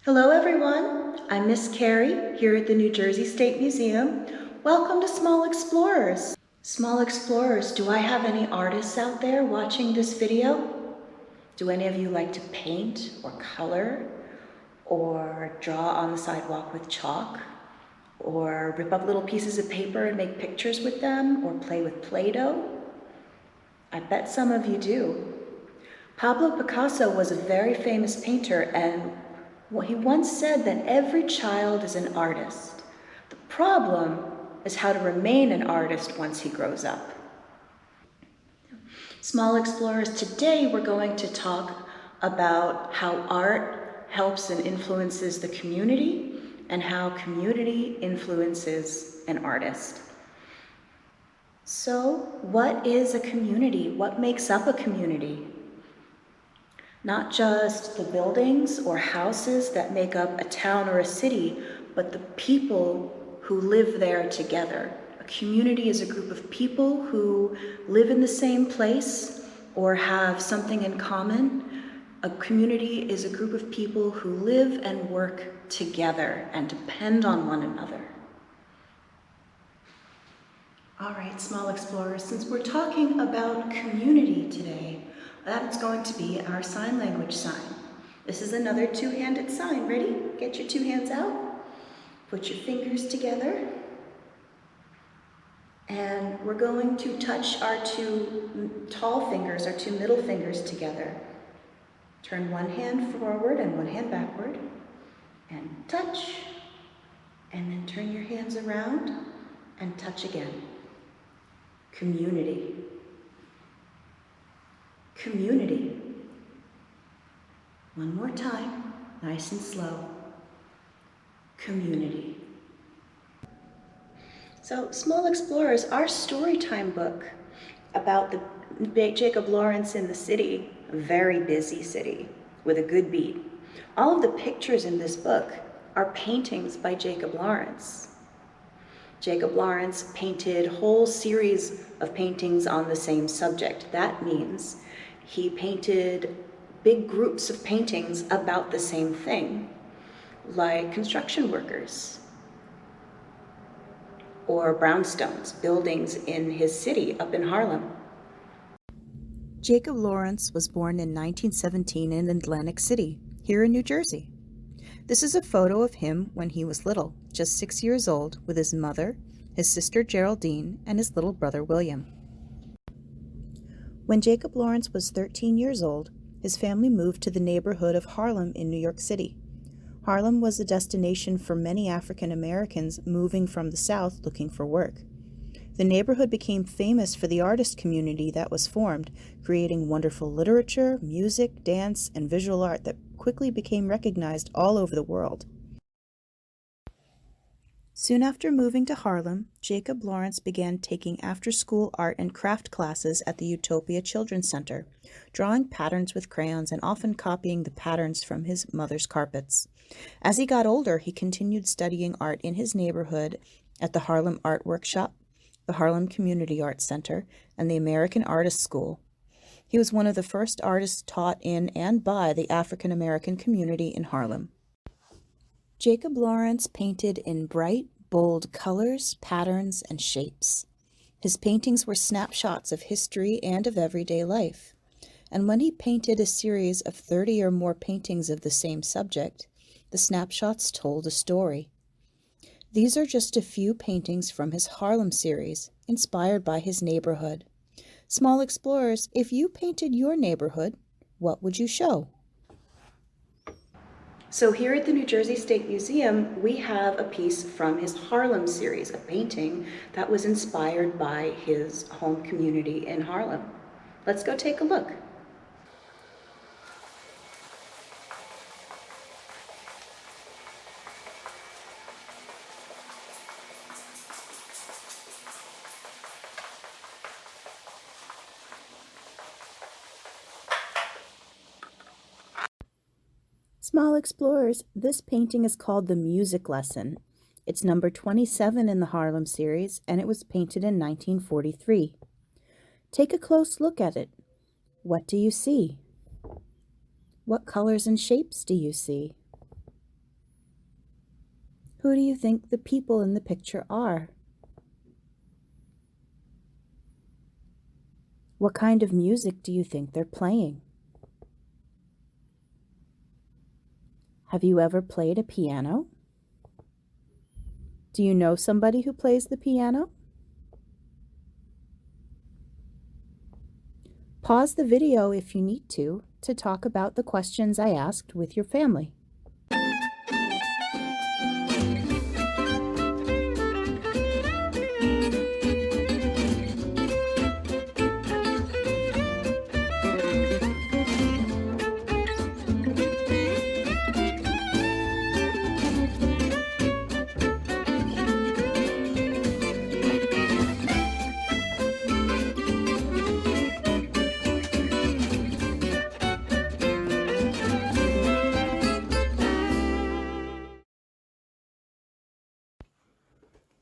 Hello everyone, I'm Miss Carrie here at the New Jersey State Museum. Welcome to Small Explorers. Small Explorers, do I have any artists out there watching this video? Do any of you like to paint or color or draw on the sidewalk with chalk or rip up little pieces of paper and make pictures with them or play with Play-Doh? I bet some of you do. Pablo Picasso was a very famous painter, and he once said that every child is an artist. The problem is how to remain an artist once he grows up. Small Explorers, today we're going to talk about how art helps and influences the community and how community influences an artist. So, what is a community? What makes up a community? Not just the buildings or houses that make up a town or a city, but the people who live there together. A community is a group of people who live in the same place or have something in common. A community is a group of people who live and work together and depend on one another. All right, Small Explorers, since we're talking about community today, that's going to be our sign language sign. This is another two-handed sign. Ready? Get your two hands out. Put your fingers together. And we're going to touch our two tall fingers, our two middle fingers together. Turn one hand forward and one hand backward. And touch. And then turn your hands around and touch again. Community. Community. One more time, nice and slow. Community. So, Small Explorers, our story time book about the Jacob Lawrence in the city, a very busy city with a good beat. All of the pictures in this book are paintings by Jacob Lawrence. Jacob Lawrence painted a whole series of paintings on the same subject. That means he painted big groups of paintings about the same thing, like construction workers or brownstones, buildings in his city up in Harlem. Jacob Lawrence was born in 1917 in Atlantic City, here in New Jersey. This is a photo of him when he was little, just 6 years old, with his mother, his sister Geraldine, and his little brother William. When Jacob Lawrence was 13 years old, his family moved to the neighborhood of Harlem in New York City. Harlem was a destination for many African Americans moving from the South looking for work. The neighborhood became famous for the artist community that was formed, creating wonderful literature, music, dance, and visual art that quickly became recognized all over the world. Soon after moving to Harlem, Jacob Lawrence began taking after-school art and craft classes at the Utopia Children's Center, drawing patterns with crayons and often copying the patterns from his mother's carpets. As he got older, he continued studying art in his neighborhood at the Harlem Art Workshop, the Harlem Community Arts Center, and the American Artists School. He was one of the first artists taught in and by the African American community in Harlem. Jacob Lawrence painted in bright, bold colors, patterns, and shapes. His paintings were snapshots of history and of everyday life. And when he painted a series of 30 or more paintings of the same subject, the snapshots told a story. These are just a few paintings from his Harlem series, inspired by his neighborhood. Small Explorers, if you painted your neighborhood, what would you show? So here at the New Jersey State Museum, we have a piece from his Harlem series, a painting that was inspired by his home community in Harlem. Let's go take a look. Small Explorers, this painting is called The Music Lesson. It's number 27 in the Harlem series, and it was painted in 1943. Take a close look at it. What do you see? What colors and shapes do you see? Who do you think the people in the picture are? What kind of music do you think they're playing? Have you ever played a piano? Do you know somebody who plays the piano? Pause the video if you need to talk about the questions I asked with your family.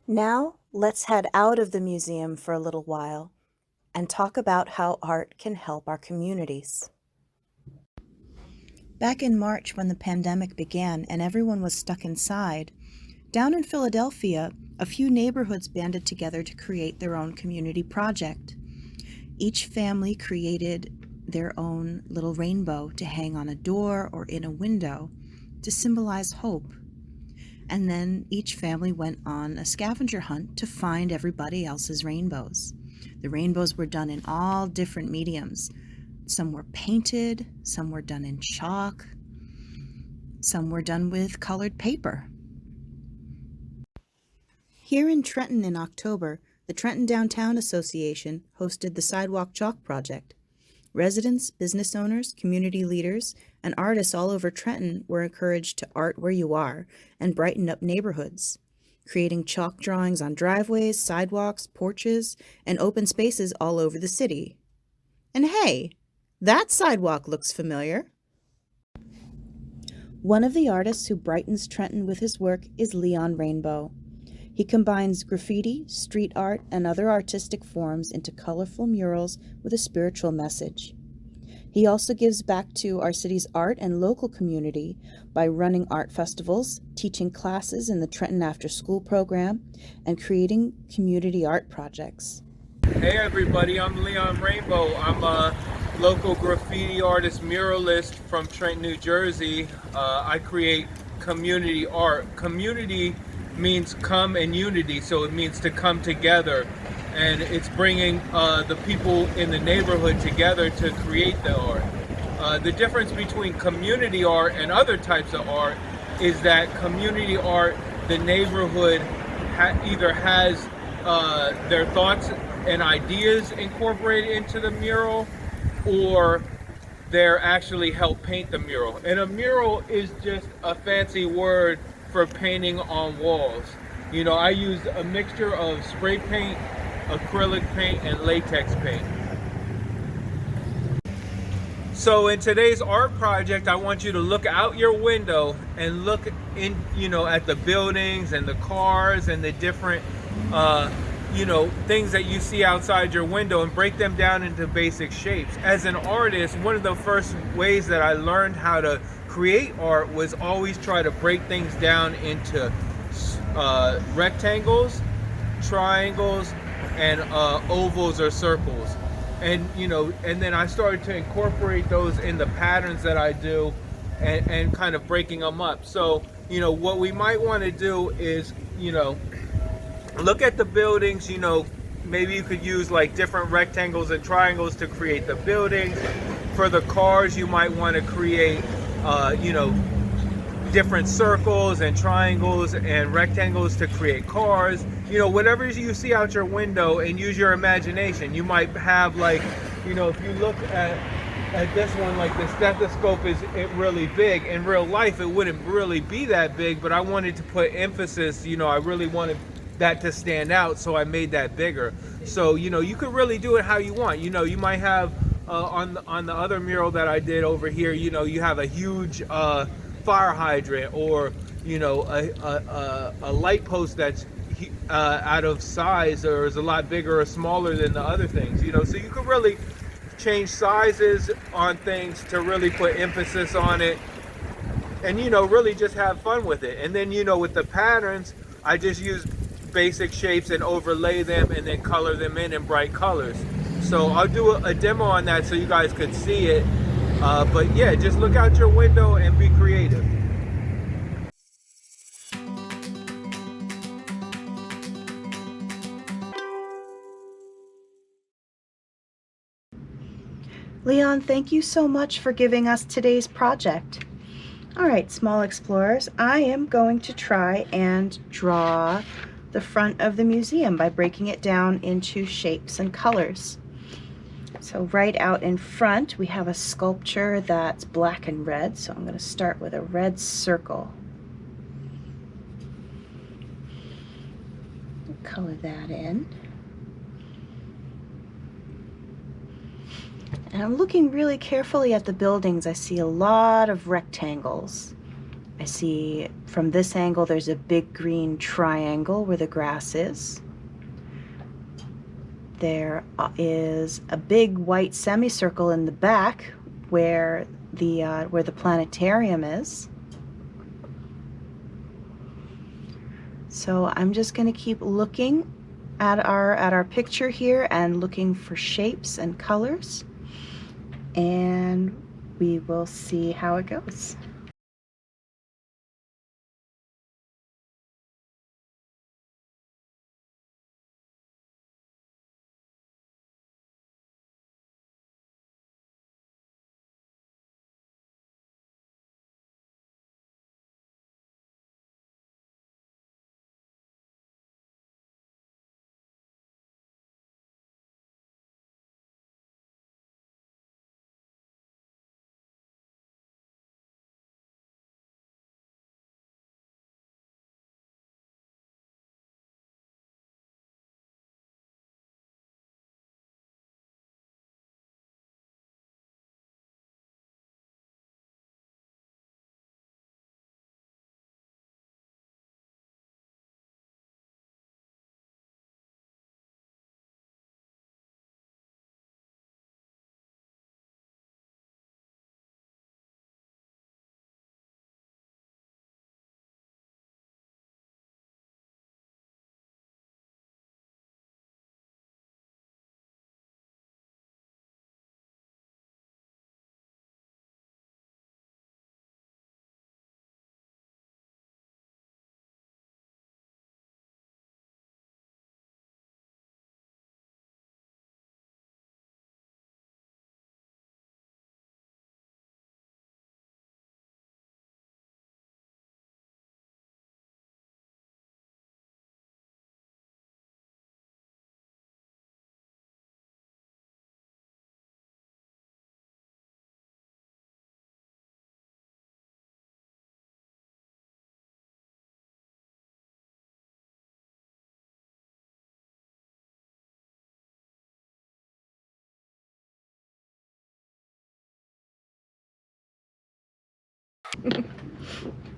Now, let's head out of the museum for a little while and talk about how art can help our communities. Back in March, when the pandemic began and everyone was stuck inside, down in Philadelphia, a few neighborhoods banded together to create their own community project. Each family created their own little rainbow to hang on a door or in a window to symbolize hope. And then each family went on a scavenger hunt to find everybody else's rainbows. The rainbows were done in all different mediums. Some were painted, some were done in chalk, some were done with colored paper. Here in Trenton in October, the Trenton Downtown Association hosted the Sidewalk Chalk Project. Residents, business owners, community leaders, and artists all over Trenton were encouraged to art where you are and brighten up neighborhoods, creating chalk drawings on driveways, sidewalks, porches, and open spaces all over the city. And hey, that sidewalk looks familiar. One of the artists who brightens Trenton with his work is Leon Rainbow. He combines graffiti, street art, and other artistic forms into colorful murals with a spiritual message. He also gives back to our city's art and local community by running art festivals, teaching classes in the Trenton After School program, and creating community art projects. Hey everybody, I'm Leon Rainbow. I'm a local graffiti artist muralist from Trenton, New Jersey. I create community art. Community means come and unity, so it means to come together, and it's bringing the people in the neighborhood together to create the art. The difference between community art and other types of art is that community art, the neighborhood either has their thoughts and ideas incorporated into the mural, or they're actually help paint the mural. And a mural is just a fancy word for painting on walls. You know, I use a mixture of spray paint, acrylic paint, and latex paint. So in today's art project, I want you to look out your window and look in, at the buildings and the cars and the different, things that you see outside your window, and break them down into basic shapes. As an artist, one of the first ways that I learned how to create art was always try to break things down into rectangles, triangles, and ovals or circles. And and then I started to incorporate those in the patterns that I do, and kind of breaking them up. So what we might want to do is look at the buildings. Maybe you could use like different rectangles and triangles to create the buildings. For the cars, you might want to create different circles and triangles and rectangles to create cars. Whatever you see out your window, and use your imagination. You might have if you look at this one, like the stethoscope is really big. In real life, it wouldn't really be that big, but I wanted to put emphasis, I really wanted that to stand out, so I made that bigger. So you could really do it how you want. You might have on the other mural that I did over here, you have a huge fire hydrant, or a light post that's out of size, or is a lot bigger or smaller than the other things. So you could really change sizes on things to really put emphasis on it. and really just have fun with it. And then with the patterns, I just use basic shapes and overlay them and then color them in bright colors. So I'll do a demo on that so you guys could see it. But yeah, just look out your window and be creative. Leon, thank you so much for giving us today's project. All right, small explorers, I am going to try and draw the front of the museum by breaking it down into shapes and colors. So right out in front, we have a sculpture that's black and red, so I'm going to start with a red circle. Color that in. And I'm looking really carefully at the buildings. I see a lot of rectangles. I see from this angle there's a big green triangle where the grass is. There is a big white semicircle in the back where the planetarium is. So I'm just going to keep looking at our picture here and looking for shapes and colors, and we will see how it goes.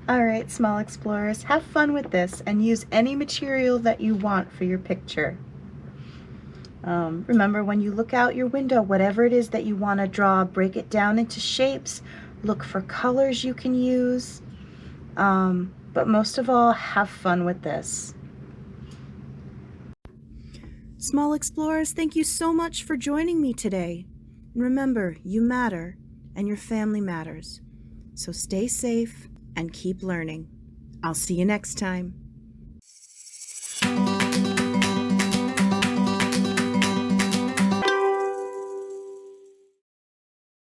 All right, small explorers, have fun with this and use any material that you want for your picture. Remember, when you look out your window, whatever it is that you want to draw, break it down into shapes, look for colors you can use, but most of all, have fun with this. Small explorers, thank you so much for joining me today. And remember, you matter and your family matters. So stay safe and keep learning. I'll see you next time.